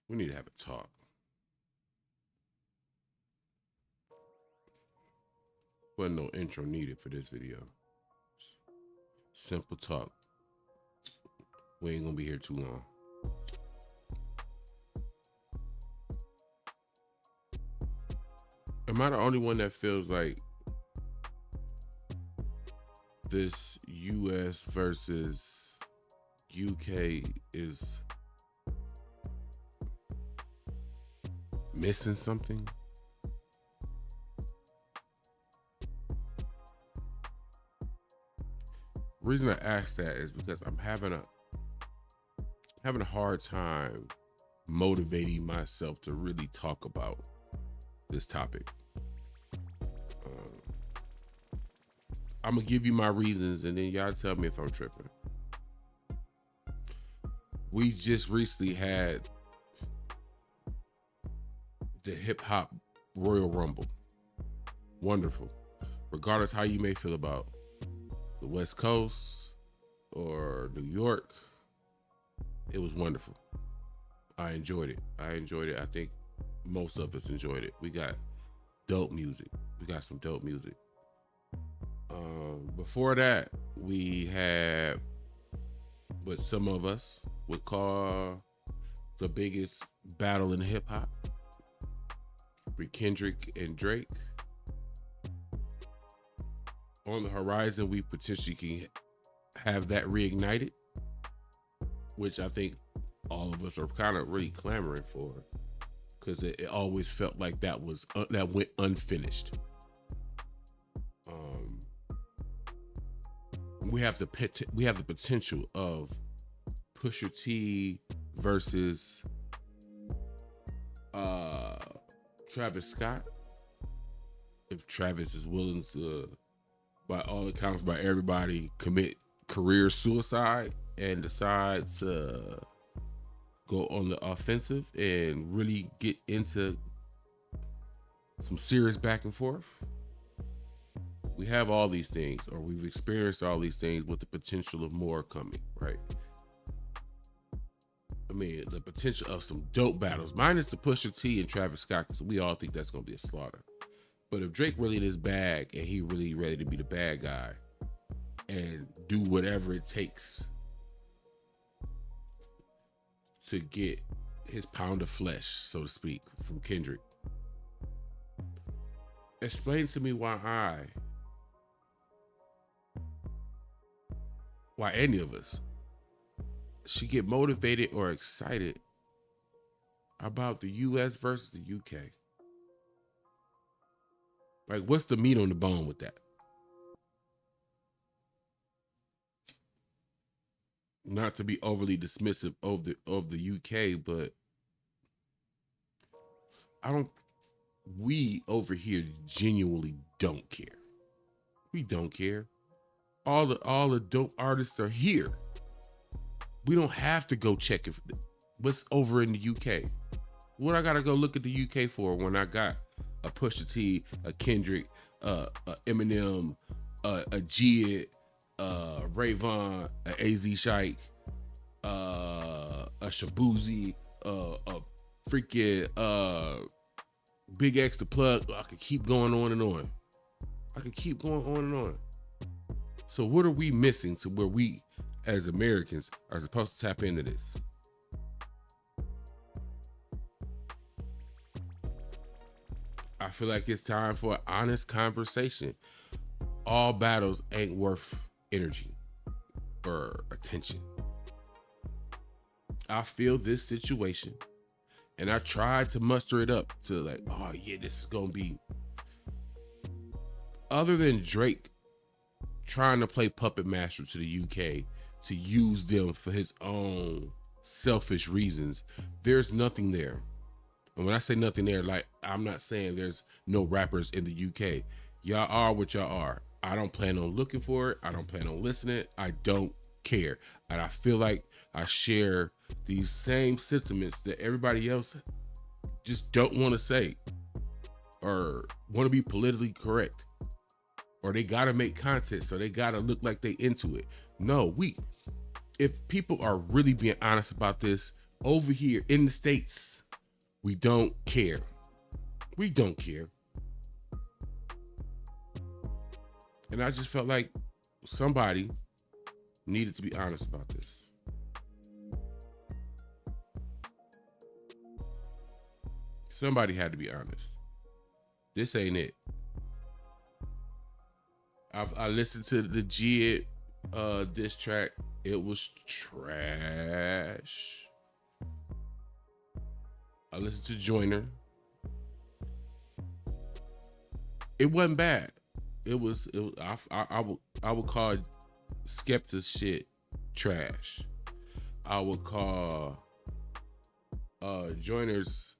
We need to have a talk. Wasn't no intro needed for this video. Simple talk. We ain't gonna be here too long. Am I the only one that feels like this US versus UK is missing something? The reason I ask that is because I'm having a hard time motivating myself to really talk about this topic. I'm gonna give you my reasons and then y'all tell me if I'm tripping. We just recently had the hip hop Royal Rumble. Wonderful. Regardless how you may feel about the West Coast or New York, it was wonderful. I enjoyed it. I think most of us enjoyed it. We got dope music. We got some dope music. Before that, we had what some of us would call the biggest battle in hip hop with Kendrick and Drake. On the horizon, we potentially can have that reignited, which I think all of us are kind of really clamoring for, because it always felt like that went unfinished. We have the potential of Pusha T versus Travis Scott. If Travis is willing to, by all accounts, by everybody, commit career suicide and decide to go on the offensive and really get into some serious back and forth. We have all these things, or we've experienced all these things with the potential of more coming, right? I mean, the potential of some dope battles, minus the Pusha T and Travis Scott, because we all think that's going to be a slaughter. But if Drake really in his bag and he really ready to be the bad guy and do whatever it takes to get his pound of flesh, so to speak, from Kendrick, explain to me why any of us should get motivated or excited about the US versus the UK. Like, what's the meat on the bone with that? Not to be overly dismissive of the UK, but we over here genuinely don't care. We don't care. All the dope artists are here. We don't have to go check what's over in the UK. What I gotta go look at the UK for when I got a Pusha T, a Kendrick, a Eminem, a Jid, Ray Vaughn, a AZ Shike, a Shabuzi, a freaking Big X the Plug. I could keep going on and on. So what are we missing to where we, as Americans, are supposed to tap into this? I feel like it's time for an honest conversation. All battles ain't worth energy or attention. I feel this situation, and I tried to muster it up to like, oh yeah, this is gonna be. Other than Drake trying to play puppet master to the UK to use them for his own selfish reasons, there's nothing there. And when I say nothing there, like, I'm not saying there's no rappers in the UK. Y'all are what y'all are. I don't plan on looking for it. I don't plan on listening. I don't care. And I feel like I share these same sentiments that everybody else just don't want to say or want to be politically correct. Or they got to make content, so they got to look like they into it. No, if people are really being honest about this Over here in the States, we don't care. We don't care. And I just felt like somebody needed to be honest about this. Somebody had to be honest. This ain't it. I listened to the Jid diss track. It was trash. I listened to Joyner. It wasn't bad. It was I would call Skepta's shit trash. I would call Joyner's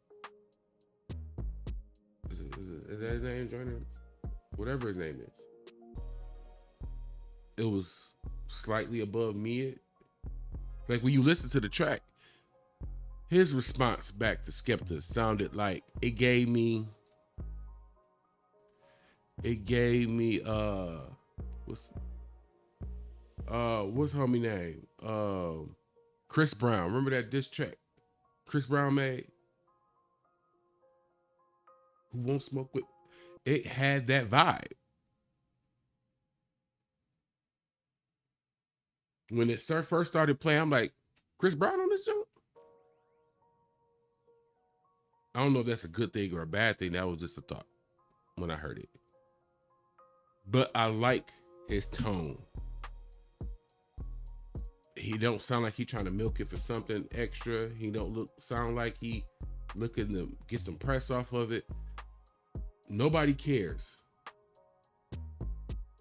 is that his name, Joyner? Whatever his name is. It was slightly above mid. Like when you listen to the track, his response back to Skepta sounded like it gave me what's homie name? Chris Brown. Remember that diss track Chris Brown made? Who Won't Smoke With? It had that vibe. When it first started playing, I'm like, Chris Brown on this joint? I don't know if that's a good thing or a bad thing. That was just a thought when I heard it. But I like his tone. He don't sound like he trying to milk it for something extra. He don't sound like he looking to get some press off of it. Nobody cares.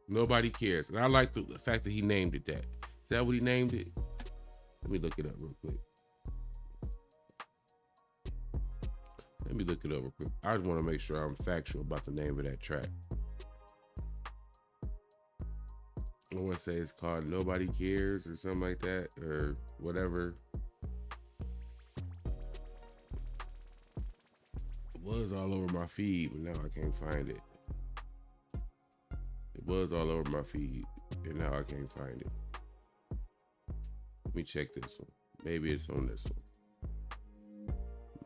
Nobody cares. And I like the fact that he named it that. Is that what he named it? Let me look it up real quick. I just want to make sure I'm factual about the name of that track. I want to say it's called Nobody Cares or something like that, or whatever. It was all over my feed, but now I can't find it. It was all over my feed, and now I can't find it. Let me check this one. Maybe it's on this one.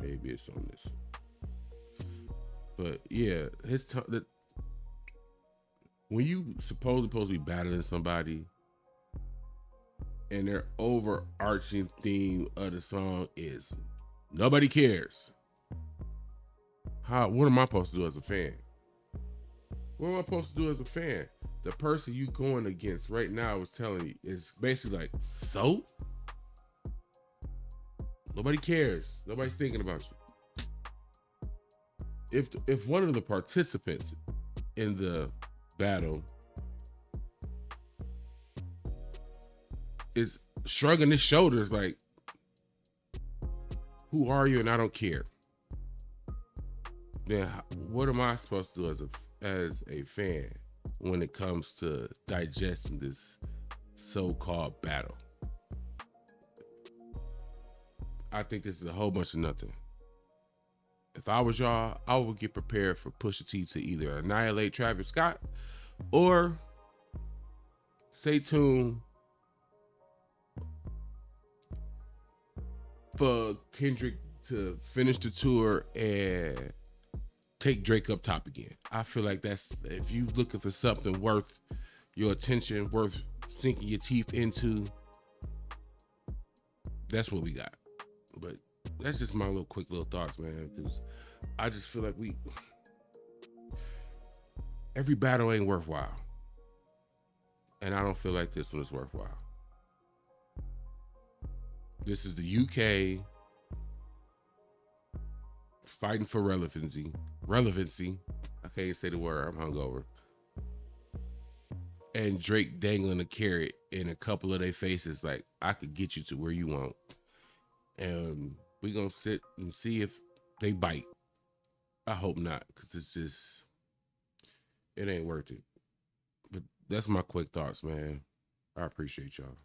Maybe it's on this one. But yeah, when you supposed to be battling somebody and their overarching theme of the song is nobody cares. What am I supposed to do as a fan? What am I supposed to do as a fan? The person you going against right now is telling you is basically like, so? Nobody cares. Nobody's thinking about you. If one of the participants in the battle is shrugging his shoulders like, who are you and I don't care, then what am I supposed to do as a fan when it comes to digesting this so-called battle? I think this is a whole bunch of nothing. If I was y'all, I would get prepared for Pusha T to either annihilate Travis Scott or stay tuned for Kendrick to finish the tour and take Drake up top again. I feel like that's, if you looking for something worth your attention, worth sinking your teeth into, that's what we got. But that's just my quick little thoughts, man, because I just feel like every battle ain't worthwhile. And I don't feel like this one is worthwhile. This is the UK fighting for relevancy. I can't say the word, I'm hungover. And Drake dangling a carrot in a couple of their faces like, I could get you to where you want. And we're going to sit and see if they bite. I hope not, because it ain't worth it. But that's my quick thoughts, man. I appreciate y'all.